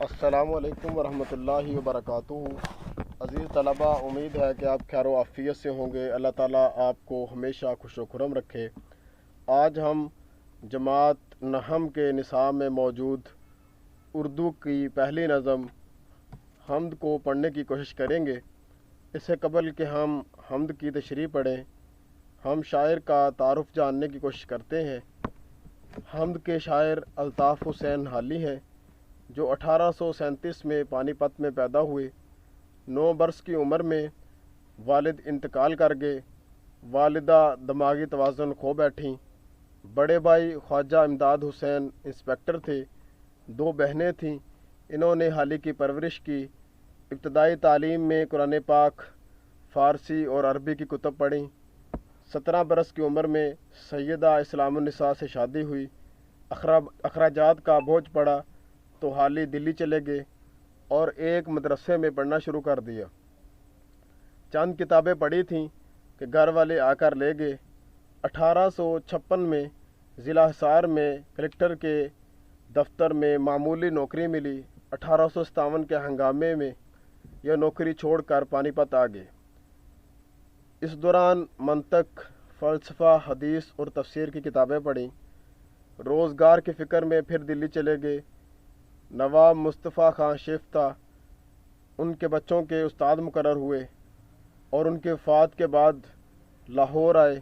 السلام علیکم ورحمۃ اللہ وبرکاتہ۔ عزیز طلباء، امید ہے کہ آپ خیر و عافیت سے ہوں گے۔ اللہ تعالیٰ آپ کو ہمیشہ خوش و خرم رکھے۔ آج ہم جماعت نحم کے نصاب میں موجود اردو کی پہلی نظم حمد کو پڑھنے کی کوشش کریں گے۔ اس سے قبل کہ ہم حمد کی تشریح پڑھیں، ہم شاعر کا تعارف جاننے کی کوشش کرتے ہیں۔ حمد کے شاعر الطاف حسین حالی ہیں، جو 1837 میں پانی پت میں پیدا ہوئے۔ 9 برس کی عمر میں والد انتقال کر گئے۔ والدہ دماغی توازن کھو بیٹھیں۔ بڑے بھائی خواجہ امداد حسین انسپکٹر تھے۔ 2 بہنیں تھیں۔ انہوں نے حالی کی پرورش کی۔ ابتدائی تعلیم میں قرآن پاک، فارسی اور عربی کی کتب پڑھیں۔ 17 برس کی عمر میں سیدہ اسلام النساء سے شادی ہوئی۔ اخراجات کا بوجھ پڑا تو حالی دلی چلے گئے اور ایک مدرسے میں پڑھنا شروع کر دیا۔ چند کتابیں پڑھی تھیں کہ گھر والے آ کر لے گئے۔ 1856 میں ضلع حصار میں کلکٹر کے دفتر میں معمولی نوکری ملی۔ 1857 کے ہنگامے میں یہ نوکری چھوڑ کر پانی پت آ گئے۔ اس دوران منطق، فلسفہ، حدیث اور تفسیر کی کتابیں پڑھیں۔ روزگار کی فکر میں پھر دلی چلے گئے۔ نواب مصطفیٰ خان شیفتہ ان کے بچوں کے استاد مقرر ہوئے اور ان کی وفات کے بعد لاہور آئے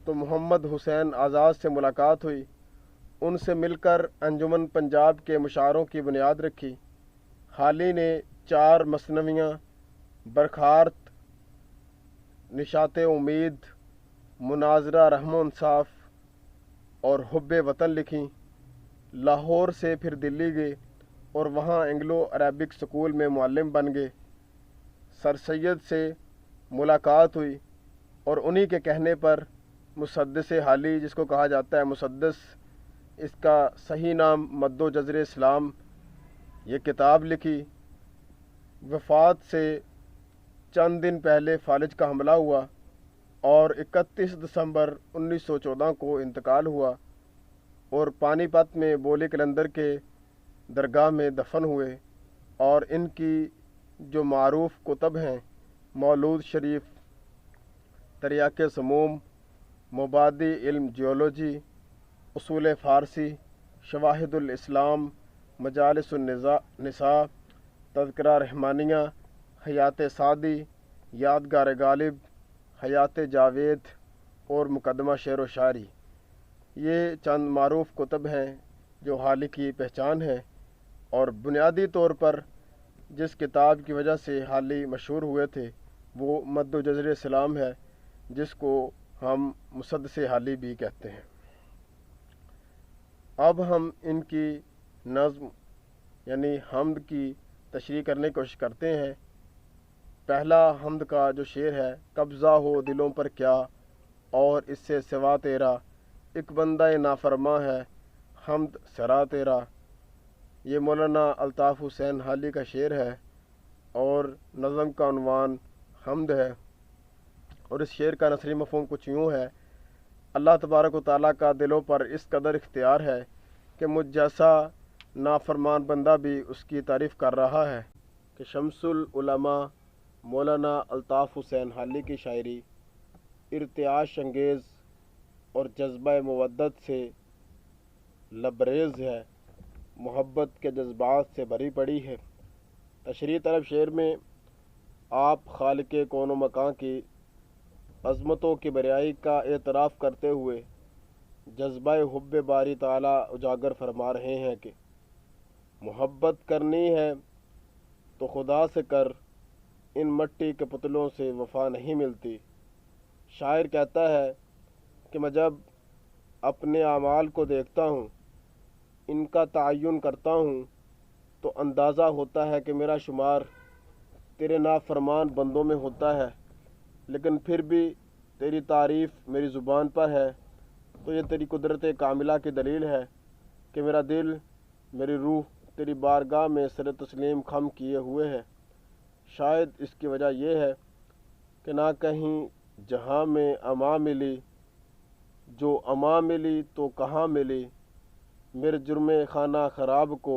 تو محمد حسین آزاد سے ملاقات ہوئی۔ ان سے مل کر انجمن پنجاب کے مشاعروں کی بنیاد رکھی۔ حالی نے 4 مثنویاں، برخارت، نشاط امید، مناظرہ رحم و انصاف اور حب وطن لکھیں۔ لاہور سے پھر دلی گئے اور وہاں اینگلو عربک سکول میں معلم بن گئے۔ سر سید سے ملاقات ہوئی اور انہی کے کہنے پر مسدس حالی، جس کو کہا جاتا ہے مسدس، اس کا صحیح نام مد و جزر اسلام، یہ کتاب لکھی۔ وفات سے چند دن پہلے فالج کا حملہ ہوا اور 31 دسمبر 1914 کو انتقال ہوا اور پانی پت میں بولی قلندر کے درگاہ میں دفن ہوئے۔ اور ان کی جو معروف کتب ہیں، مولود شریف، تریاق سموم، مبادی علم جیولوجی، اصول فارسی، شواہد الاسلام، مجالس النساء، تذکرہ رحمانیہ، حیات سعدی، یادگار غالب، حیات جاوید اور مقدمہ شعر و شاعری، یہ چند معروف کتب ہیں جو حالی کی پہچان ہے۔ اور بنیادی طور پر جس کتاب کی وجہ سے حالی مشہور ہوئے تھے وہ مد و جزر اسلام ہے، جس کو ہم مسدس حالی بھی کہتے ہیں۔ اب ہم ان کی نظم یعنی حمد کی تشریح کرنے کی کوشش کرتے ہیں۔ پہلا حمد کا جو شعر ہے، قبضہ ہو دلوں پر کیا اور اس سے سوا تیرا، ایک بندہ نافرماں ہے حمد سرا تیرا، یہ مولانا الطاف حسین حالی کا شعر ہے اور نظم کا عنوان حمد ہے۔ اور اس شعر کا نثری مفہوم کچھ یوں ہے: اللہ تبارک و تعالیٰ کا دلوں پر اس قدر اختیار ہے کہ مجھ جیسا نافرمان بندہ بھی اس کی تعریف کر رہا ہے کہ شمس العلماء مولانا الطاف حسین حالی کی شاعری ارتعاش انگیز اور جذبہ مودت سے لبریز ہے، محبت کے جذبات سے بھری پڑی ہے۔ تشریح طلب شعر میں آپ خالق کون و مکان کی عظمتوں کی بڑائی کا اعتراف کرتے ہوئے جذبہ حب باری تعالیٰ اجاگر فرما رہے ہیں کہ محبت کرنی ہے تو خدا سے کر، ان مٹی کے پتلوں سے وفا نہیں ملتی۔ شاعر کہتا ہے کہ میں جب اپنے اعمال کو دیکھتا ہوں، ان کا تعین کرتا ہوں، تو اندازہ ہوتا ہے کہ میرا شمار تیرے نافرمان بندوں میں ہوتا ہے، لیکن پھر بھی تیری تعریف میری زبان پر ہے، تو یہ تیری قدرت کاملہ کی دلیل ہے کہ میرا دل، میری روح تیری بارگاہ میں سر تسلیم خم کیے ہوئے ہے۔ شاید اس کی وجہ یہ ہے کہ نہ کہیں جہاں میں اما ملی، جو اما ملی تو کہاں ملی، میرے جرم خانہ خراب کو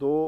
2